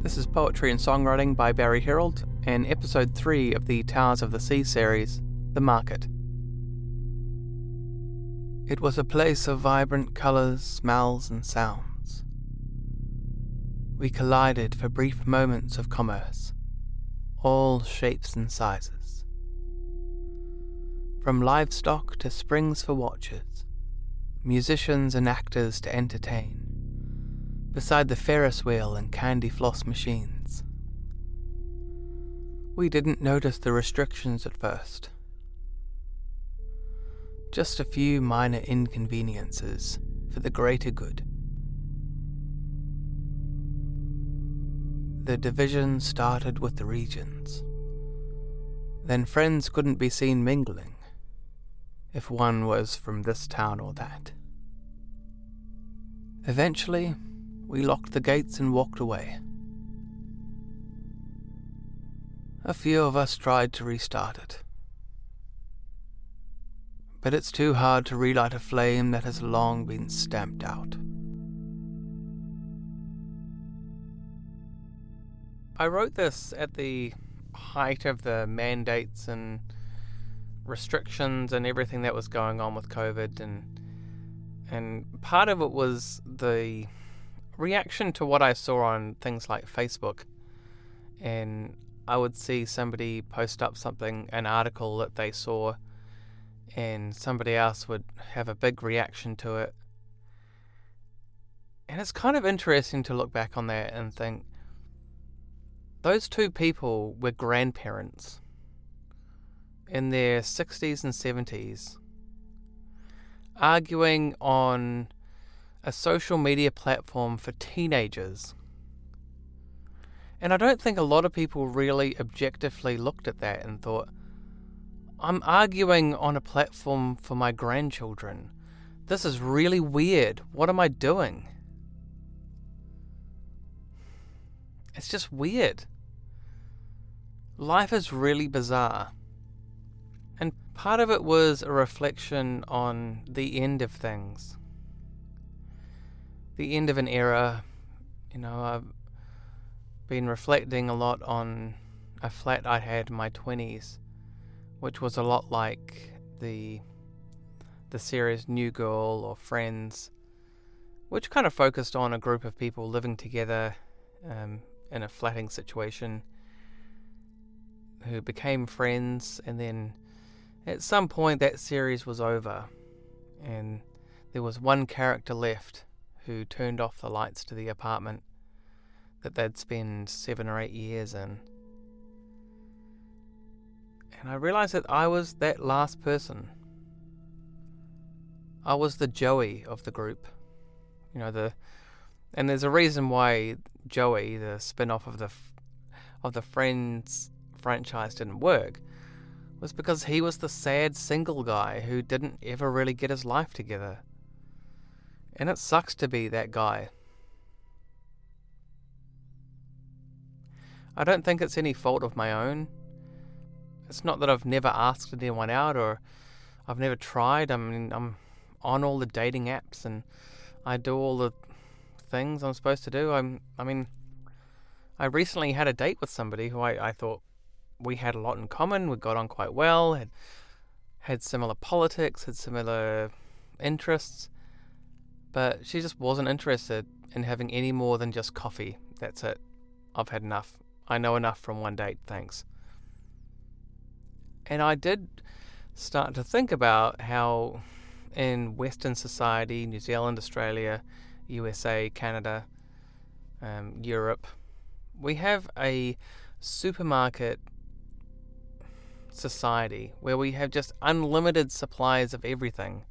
This is Poetry and Songwriting by Barrie Herrold, and episode 3 of the Towers of the Sea series, The Market. It was a place of vibrant colours, smells and sounds. We collided for brief moments of commerce, all shapes and sizes. From livestock to springs for watches, musicians and actors to entertain, beside the ferris wheel and candy floss machines. We didn't notice the restrictions at first. Just a few minor inconveniences for the greater good. The division started with the regions. Then friends couldn't be seen mingling, if one was from this town or that. Eventually, we locked the gates and walked away. A few of us tried to restart it. But it's too hard to relight a flame that has long been stamped out. I wrote this at the height of the mandates and restrictions and everything that was going on with COVID, and part of it was the reaction to what I saw on things like Facebook. And I would see somebody post up an article that they saw, and somebody else would have a big reaction to it. And it's kind of interesting to look back on that and think, those two people were grandparents in their 60s and 70s, arguing on a social media platform for teenagers. And I don't think a lot of people really objectively looked at that and thought, I'm arguing on a platform for my grandchildren. This is really weird. What am I doing? It's just weird. Life is really bizarre. And part of it was a reflection on the end of things. The end of an era. I've been reflecting a lot on a flat I had in my 20s, which was a lot like the series New Girl or Friends, which kind of focused on a group of people living together in a flatting situation who became friends, and then at some point that series was over and there was one character left who turned off the lights to the apartment that they'd spent 7 or 8 years in. And I realised that I was that last person. I was the Joey of the group. And there's a reason why Joey, the spin-off of the Friends franchise, didn't work, was because he was the sad single guy who didn't ever really get his life together. And it sucks to be that guy. I don't think it's any fault of my own. It's not that I've never asked anyone out or I've never tried. I mean, I'm on all the dating apps and I do all the things I'm supposed to do. I recently had a date with somebody who I thought we had a lot in common. We got on quite well, had similar politics, had similar interests. But she just wasn't interested in having any more than just coffee. That's it. I've had enough. I know enough from one date, thanks. And I did start to think about how in Western society, New Zealand, Australia, USA, Canada, Europe, we have a supermarket society where we have just unlimited supplies of everything.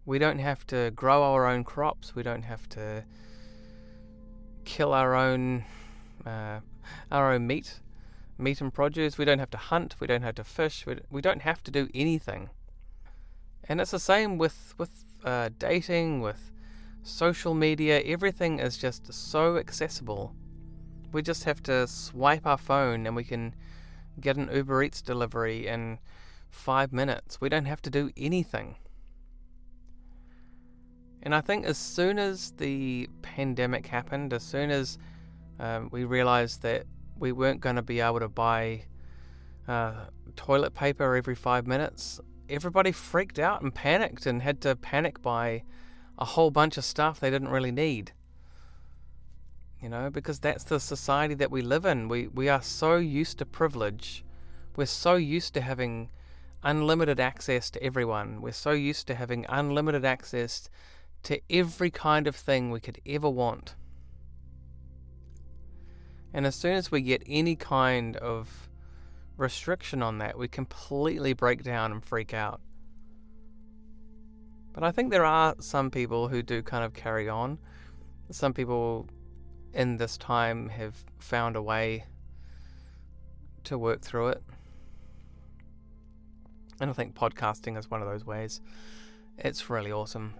We don't have to grow our own crops. We don't have to kill our own meat and produce. We don't have to hunt. We don't have to fish. We don't have to do anything. And it's the same with dating, with social media. Everything is just so accessible. We just have to swipe our phone and we can get an Uber Eats delivery in 5 minutes. We don't have to do anything. And I think as soon as the pandemic happened, as soon as We realized that we weren't going to be able to buy toilet paper every 5 minutes. Everybody freaked out and panicked and had to panic buy a whole bunch of stuff they didn't really need. Because that's the society that we live in. We are so used to privilege. We're so used to having unlimited access to everyone. We're so used to having unlimited access to every kind of thing we could ever want. And as soon as we get any kind of restriction on that, we completely break down and freak out. But I think there are some people who do kind of carry on. Some people in this time have found a way to work through it. And I think podcasting is one of those ways. It's really awesome.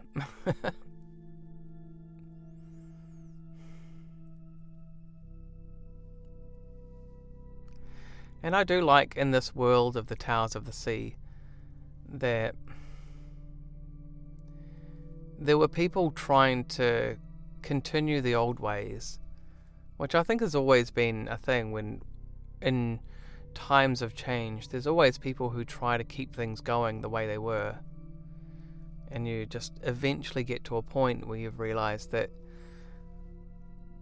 And I do like in this world of the Towers of the Sea that there were people trying to continue the old ways, which I think has always been a thing. When in times of change, there's always people who try to keep things going the way they were, and you just eventually get to a point where you've realized that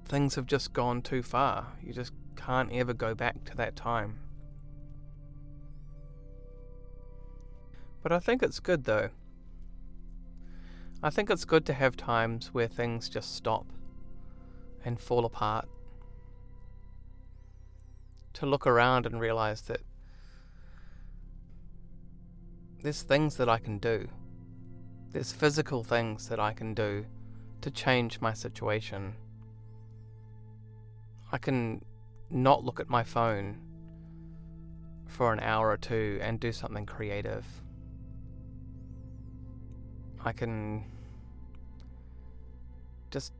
things have just gone too far. You just can't ever go back to that time. But I think it's good though. I think it's good to have times where things just stop and fall apart. To look around and realize that there's things that I can do. There's physical things that I can do to change my situation. I can not look at my phone for an hour or two and do something creative. I can just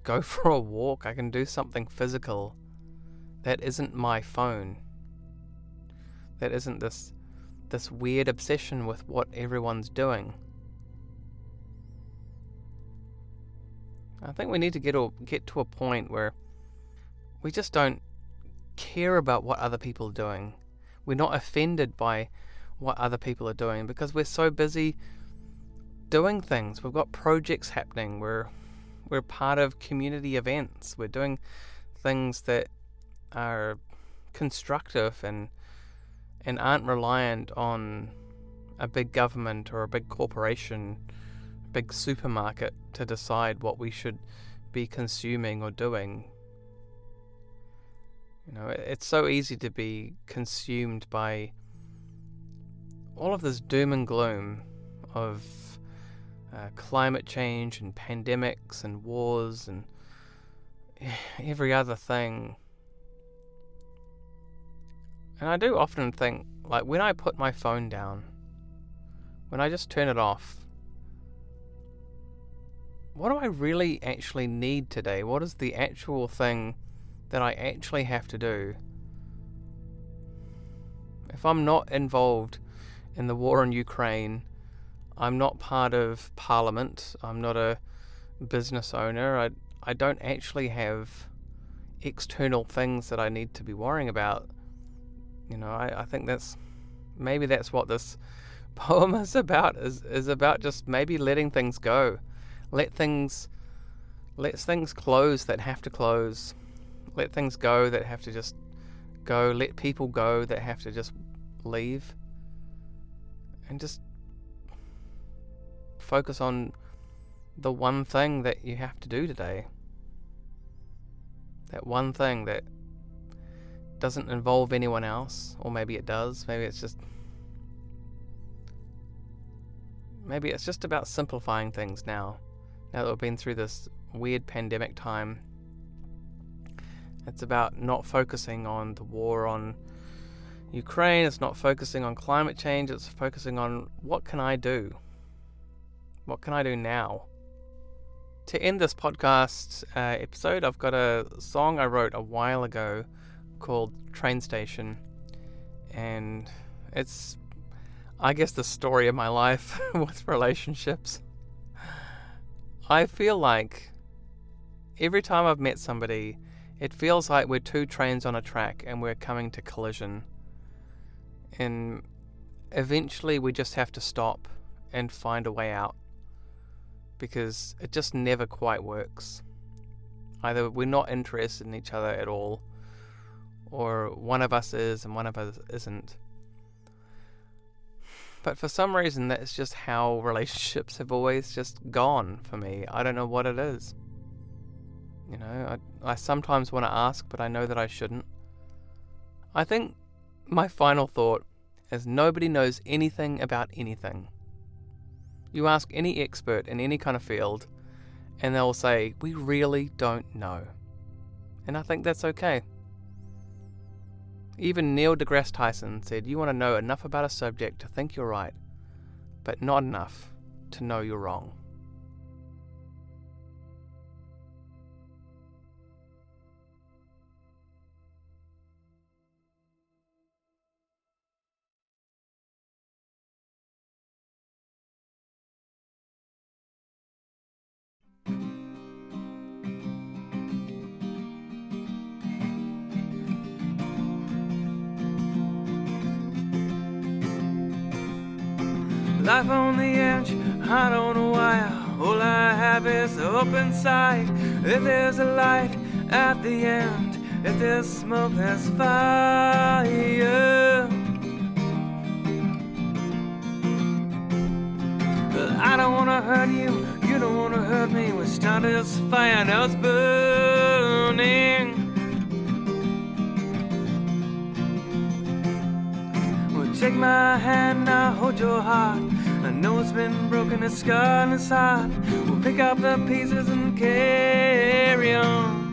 go for a walk. I can do something physical that isn't my phone. That isn't this weird obsession with what everyone's doing. I think we need to get to a point where we just don't care about what other people are doing. We're not offended by what other people are doing because we're so busy doing things. We've got projects happening. We're part of community events. We're doing things that are constructive and aren't reliant on a big government or a big corporation, big supermarket to decide what we should be consuming or doing. It's so easy to be consumed by all of this doom and gloom of climate change and pandemics and wars and every other thing. And I do often think, like, when I put my phone down, when I just turn it off, what do I really actually need today? What is the actual thing that I actually have to do? If I'm not involved in the war in Ukraine, I'm not part of Parliament, I'm not a business owner, I don't actually have external things that I need to be worrying about. I think that's what this poem is about, is about just maybe letting things go. Let things close that have to close. Let things go that have to just go. Let people go that have to just leave. And just focus on the one thing that you have to do today. That one thing that doesn't involve anyone else, or maybe it does. Maybe it's just about simplifying things now that we've been through this weird pandemic time. It's about not focusing on the war on Ukraine, it's not focusing on climate change, it's focusing on what can I do? What can I do now? To end this podcast episode, I've got a song I wrote a while ago called Train Station, and it's, I guess, the story of my life with relationships. I feel like every time I've met somebody, It feels like we're two trains on a track and we're coming to collision. And eventually we just have to stop and find a way out, because it just never quite works. Either we're not interested in each other at all, or one of us is and one of us isn't. But for some reason, that's just how relationships have always just gone for me. I don't know what it is. You know, I sometimes want to ask, but I know that I shouldn't. I think my final thought is nobody knows anything about anything. You ask any expert in any kind of field, and they'll say, we really don't know. And I think that's okay. Even Neil deGrasse Tyson said, you want to know enough about a subject to think you're right, but not enough to know you're wrong. Life on the edge, I don't know why. All I have is open sight. If there's a light at the end, if there's smoke, there's fire. But I don't wanna hurt you, you don't wanna hurt me. We started this fire, now it's burning. Well, take my hand, now hold your heart. I know it's been broken, it's scarred, and it's hard. We'll pick up the pieces and carry on.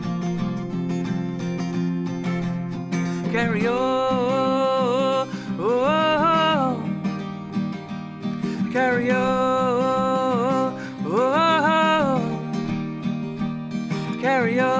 Carry on. Carry on. Carry on.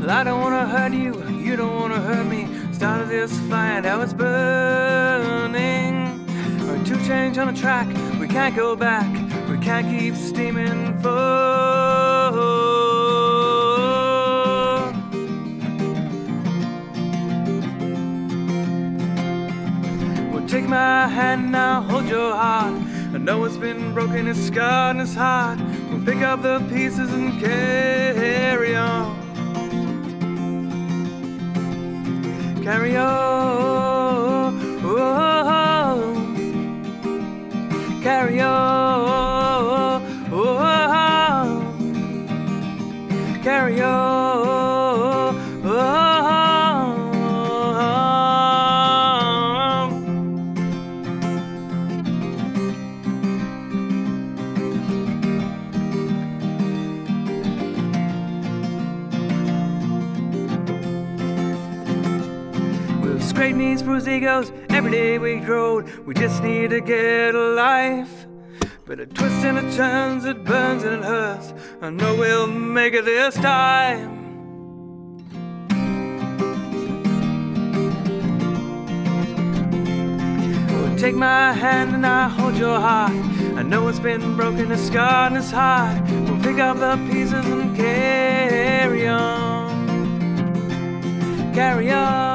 I don't wanna hurt you, you don't wanna hurt me. Started this fire, now it's burning. We're two trains on a track, we can't go back. We can't keep steaming forward. Well, take my hand now, hold your heart. I know it's been broken, it's scarred, and it's hard. We'll pick up the pieces and carry on. Carry on, carry on, carry on. Scraped knees, bruised egos, every day we growed. We just need to get a life. But it twists and it turns, it burns and it hurts. I know we'll make it this time. Oh, take my hand and I'll hold your heart. I know it's been broken, it's scarred and it's hard. We'll pick up the pieces and carry on. Carry on.